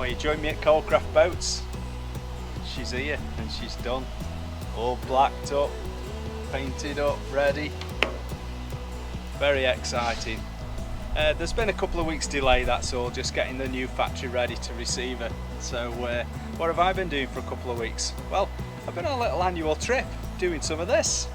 Well, you join me at ColeCraft Boats. She's here and she's done. All blacked up, painted up, ready. Very exciting. There's been a couple of weeks delay, that's all, just getting the new factory ready to receive her. So what have I been doing for a couple of weeks? Well, I've been on a little annual trip doing some of this.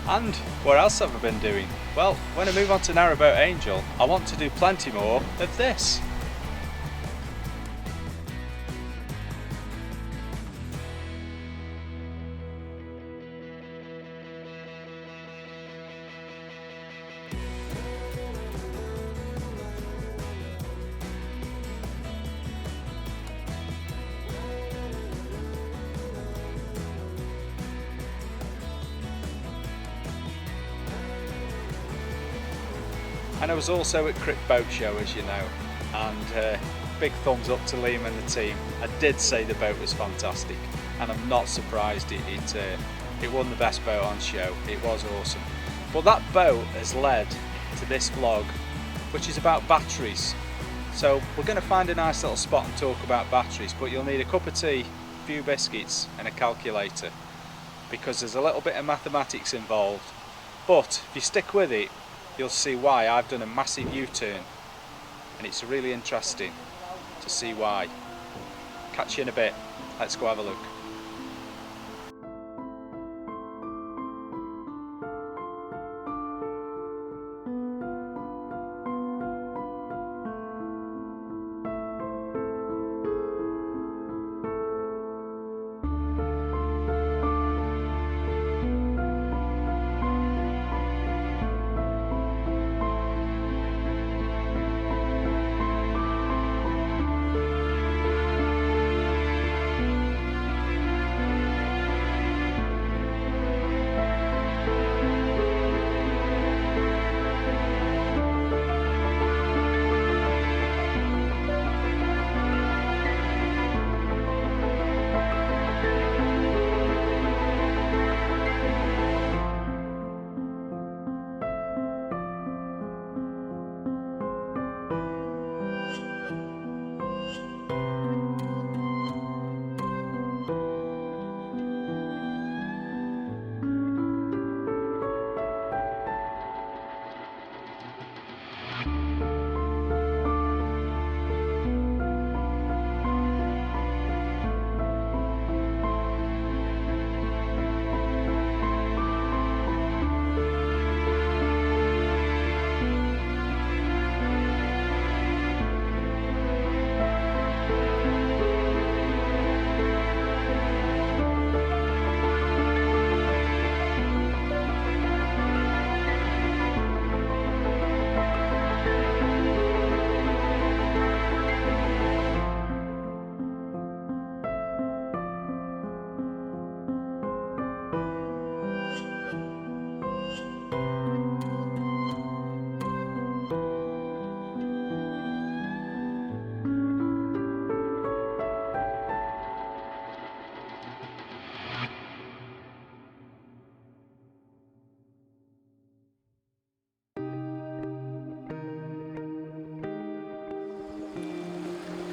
And what else have I been doing? Well, when I move on to Narrowboat Angel, I want to do plenty more of this. And I was also at Crick Boat Show, as you know, and big thumbs up to Liam and the team. I did say the boat was fantastic, and I'm not surprised it won the best boat on show. It was awesome. But that boat has led to this vlog, which is about batteries. So we're going to find a nice little spot and talk about batteries, but you'll need a cup of tea, a few biscuits and a calculator, because there's a little bit of mathematics involved. But if you stick with it, you'll see why I've done a massive U-turn, and it's really interesting to see why. Catch you in a bit. Let's go have a look.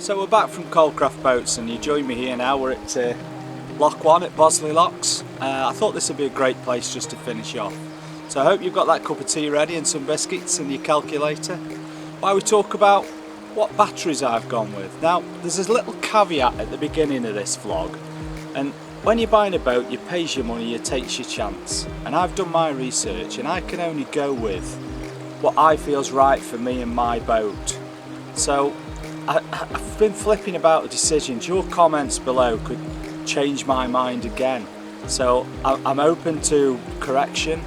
So we're back from ColeCraft Boats, and you join me here now. We're at Lock 1 at Bosley Locks. I thought this would be a great place just to finish off. So I hope you've got that cup of tea ready and some biscuits and your calculator, while we talk about what batteries I've gone with. Now, there's a little caveat at the beginning of this vlog, and when you're buying a boat, you pays your money, you takes your chance. And I've done my research, and I can only go with what I feel's right for me and my boat. So I've been flipping about the decisions. Your comments below could change my mind again. So I'm open to correction.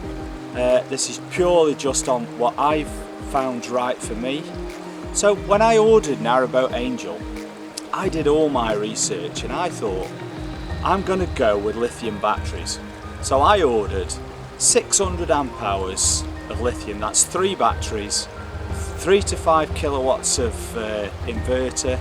This is purely just on what I've found right for me. So when I ordered Narrowboat Angel, I did all my research, and I thought I'm going to go with lithium batteries. So I ordered 600 amp hours of lithium, that's 3 batteries, 3 to 5 kilowatts of inverter,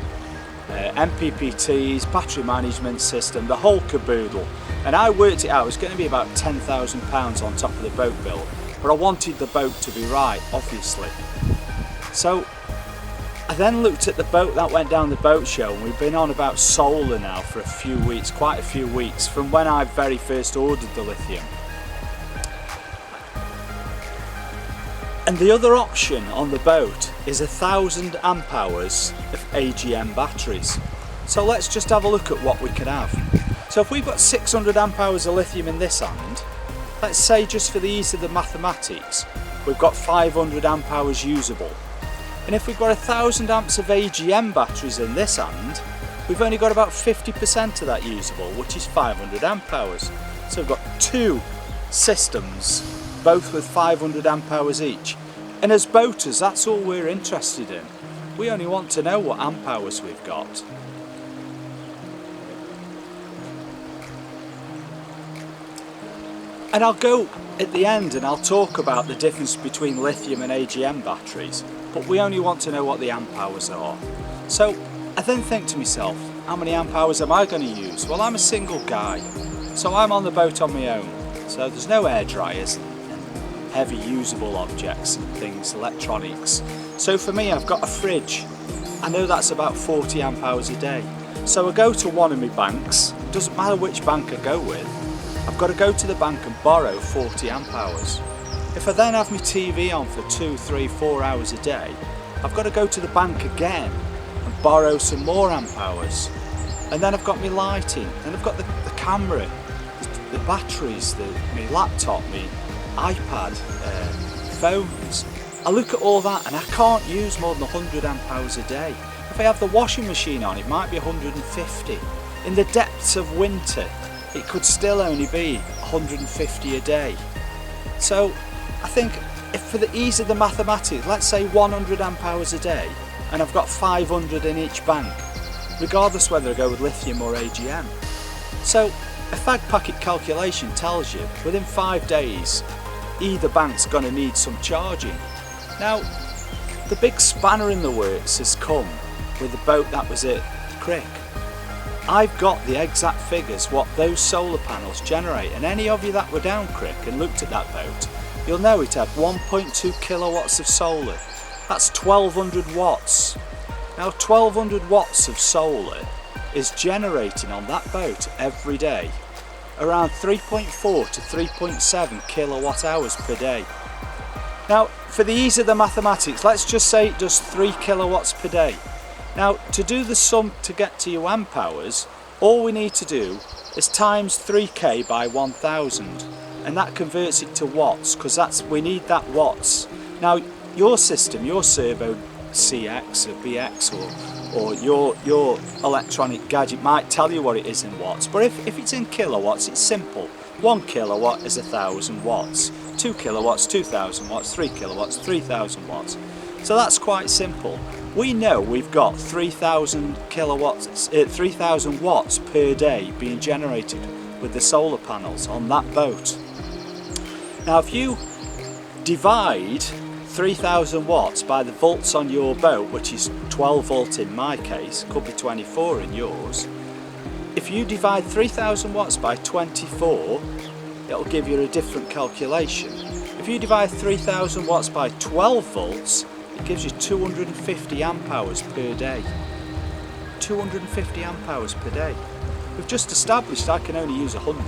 MPPTs, battery management system, the whole caboodle. And I worked it out, it was going to be about £10,000 on top of the boat bill, but I wanted the boat to be right, obviously. So I then looked at the boat that went down the boat show, and we've been on about solar now for a few weeks, quite a few weeks, from when I very first ordered the lithium. And the other option on the boat is 1,000 amp hours of AGM batteries. So let's just have a look at what we could have. So if we've got 600 amp hours of lithium in this hand, let's say just for the ease of the mathematics, we've got 500 amp hours usable. And if we've got 1,000 amps of AGM batteries in this hand, we've only got about 50% of that usable, which is 500 amp hours. So we've got 2 systems, both with 500 amp hours each. And as boaters, that's all we're interested in. We only want to know what amp hours we've got. And I'll go at the end and I'll talk about the difference between lithium and AGM batteries, but we only want to know what the amp hours are. So I then think to myself, how many amp hours am I going to use? Well, I'm a single guy, so I'm on the boat on my own. So there's no air dryers and heavy usable objects and things, electronics. So for me, I've got a fridge. I know that's about 40 amp hours a day. So I go to one of my banks, doesn't matter which bank I go with, I've got to go to the bank and borrow 40 amp hours. If I then have my TV on for 2, 3, 4 hours a day, I've got to go to the bank again and borrow some more amp hours. And then I've got my lighting, and I've got the camera, the batteries, my laptop, my iPad, phones. I look at all that and I can't use more than 100 amp hours a day. If I have the washing machine on, it might be 150. In the depths of winter, it could still only be 150 a day. So I think if for the ease of the mathematics, let's say 100 amp hours a day, and I've got 500 in each bank, regardless whether I go with lithium or AGM. So a fag packet calculation tells you within 5 days either bank's going to need some charging. Now the big spanner in the works has come with the boat that was at Crick. I've got the exact figures what those solar panels generate, and any of you that were down Crick and looked at that boat, you'll know it had 1.2 kilowatts of solar. That's 1200 watts. Now 1200 watts of solar is generating on that boat every day around 3.4 to 3.7 kilowatt hours per day. Now for the ease of the mathematics, let's just say it does 3 kilowatts per day. Now to do the sum to get to your amp hours, all we need to do is times 3k by 1000, and that converts it to watts, because we need that watts. Now your system, your servo CX or BX or your electronic gadget might tell you what it is in watts, but if it's in kilowatts, it's simple. 1 kilowatt is 1000 watts, 2 kilowatts 2000 watts, 3 kilowatts 3000 watts. So that's quite simple. We know we've got 3000 kilowatts, 3000 watts per day being generated with the solar panels on that boat. Now if you divide 3000 watts by the volts on your boat, which is 12 volt in my case, could be 24 in yours, if you divide 3000 watts by 24, it'll give you a different calculation. If you divide 3000 watts by 12 volts, it gives you 250 amp hours per day. 250 amp hours per day. We've just established I can only use 100,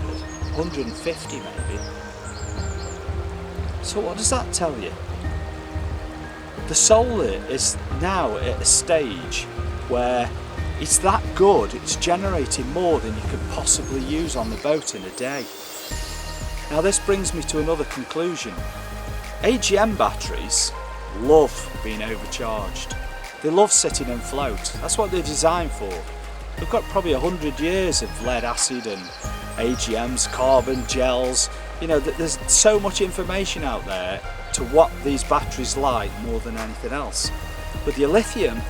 150 maybe. So what does that tell you? The solar is now at a stage where it's that good, it's generating more than you could possibly use on the boat in a day. Now this brings me to another conclusion. AGM batteries love being overcharged. They love sitting and float. That's what they're designed for. We've got probably 100 years of lead acid and AGMs, carbon gels. You know, there's so much information out there to what these batteries like more than anything else. With your lithium,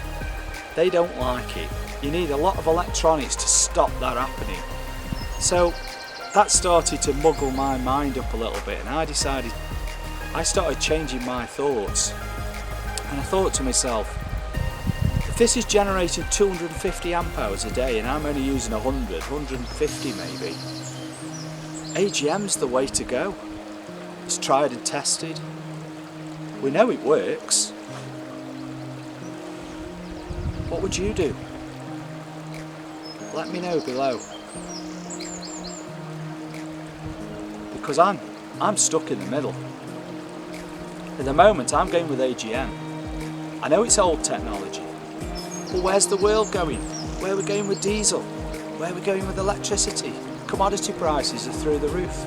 they don't like it. You need a lot of electronics to stop that happening. So that started to muggle my mind up a little bit, and I started changing my thoughts, and I thought to myself, if this is generating 250 amp hours a day and I'm only using 100, 150 maybe, AGM's the way to go. It's tried and tested. We know it works. What would you do? Let me know below. Because I'm stuck in the middle. At the moment I'm going with AGM. I know it's old technology, but where's the world going? Where are we going with diesel? Where are we going with electricity? Commodity prices are through the roof.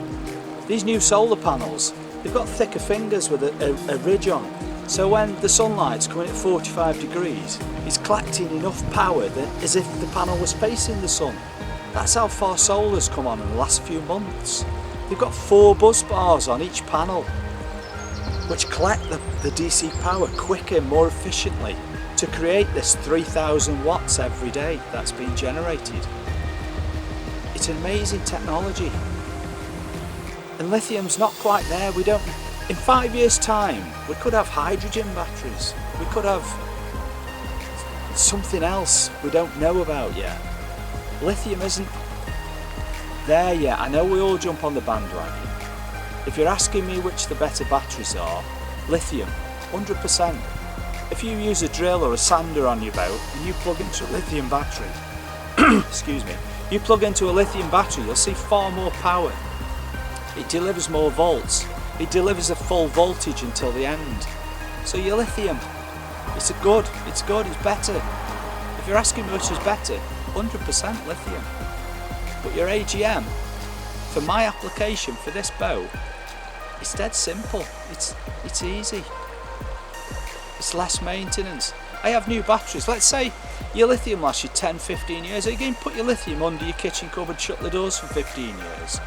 These new solar panels, they've got thicker fingers with a ridge on. So when the sunlight's coming at 45 degrees, it's collecting enough power that as if the panel was facing the sun. That's how far solar's come on in the last few months. They've got 4 bus bars on each panel, which collect the DC power quicker, more efficiently, to create this 3,000 watts every day that's being generated. It's amazing technology. And lithium's not quite there. In 5 years' time, we could have hydrogen batteries. We could have something else we don't know about yet. Lithium isn't there yet. I know we all jump on the bandwagon. If you're asking me which the better batteries are, lithium, 100%. If you use a drill or a sander on your boat and you plug into a lithium battery, excuse me, you plug into a lithium battery, you'll see far more power. It delivers more volts. It delivers a full voltage until the end. So your lithium, it's good, it's better. If you're asking me which is better, 100% lithium. But your AGM, for my application for this boat, it's dead simple. It's easy. It's less maintenance. I have new batteries. Let's say your lithium lasts you 10, 15 years. Are you going to put your lithium under your kitchen cupboard, shut the doors for 15 years?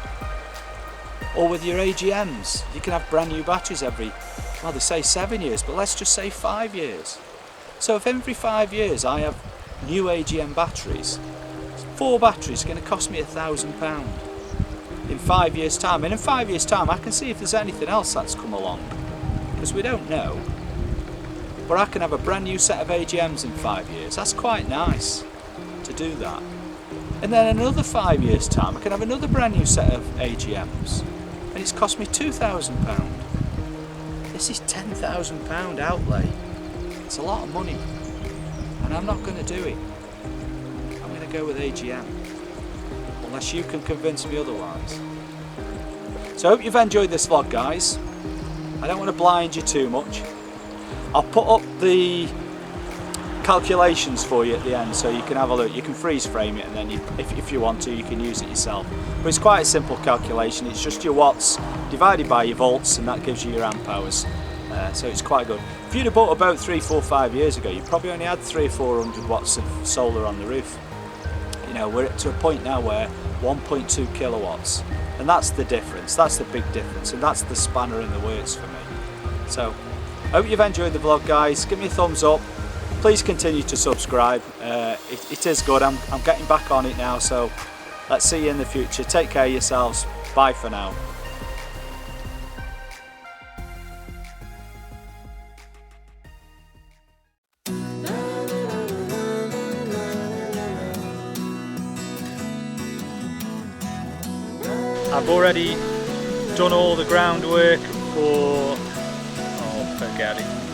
Or with your AGMs, you can have brand new batteries every, well, they say 7 years, but let's just say 5 years. So if every 5 years I have new AGM batteries, 4 batteries are going to cost me £1,000 in 5 years' time. And in 5 years' time, I can see if there's anything else that's come along, because we don't know. But I can have a brand new set of AGMs in 5 years. That's quite nice to do that. And then in another 5 years' time, I can have another brand new set of AGMs. And it's cost me £2,000. This is £10,000 outlay. It's a lot of money. And I'm not going to do it. I'm going to go with AGM. Unless you can convince me otherwise. So I hope you've enjoyed this vlog, guys. I don't want to blind you too much. I'll put up the calculations for you at the end so you can have a look. You can freeze frame it, and then if you want to, you can use it yourself. But it's quite a simple calculation. It's just your watts divided by your volts, and that gives you your amp hours. So it's quite good. If you'd have bought a boat 3, 4, 5 years ago, you probably only had 300 or 400 watts of solar on the roof. You know, we're to a point now where 1.2 kilowatts, and that's the difference. That's the big difference, and that's the spanner in the works for me. So I hope you've enjoyed the vlog, guys. Give me a thumbs up. Please continue to subscribe. It is good. I'm getting back on it now, so let's see you in the future. Take care of yourselves. Bye for now. I've already done all the groundwork for, oh, forget it.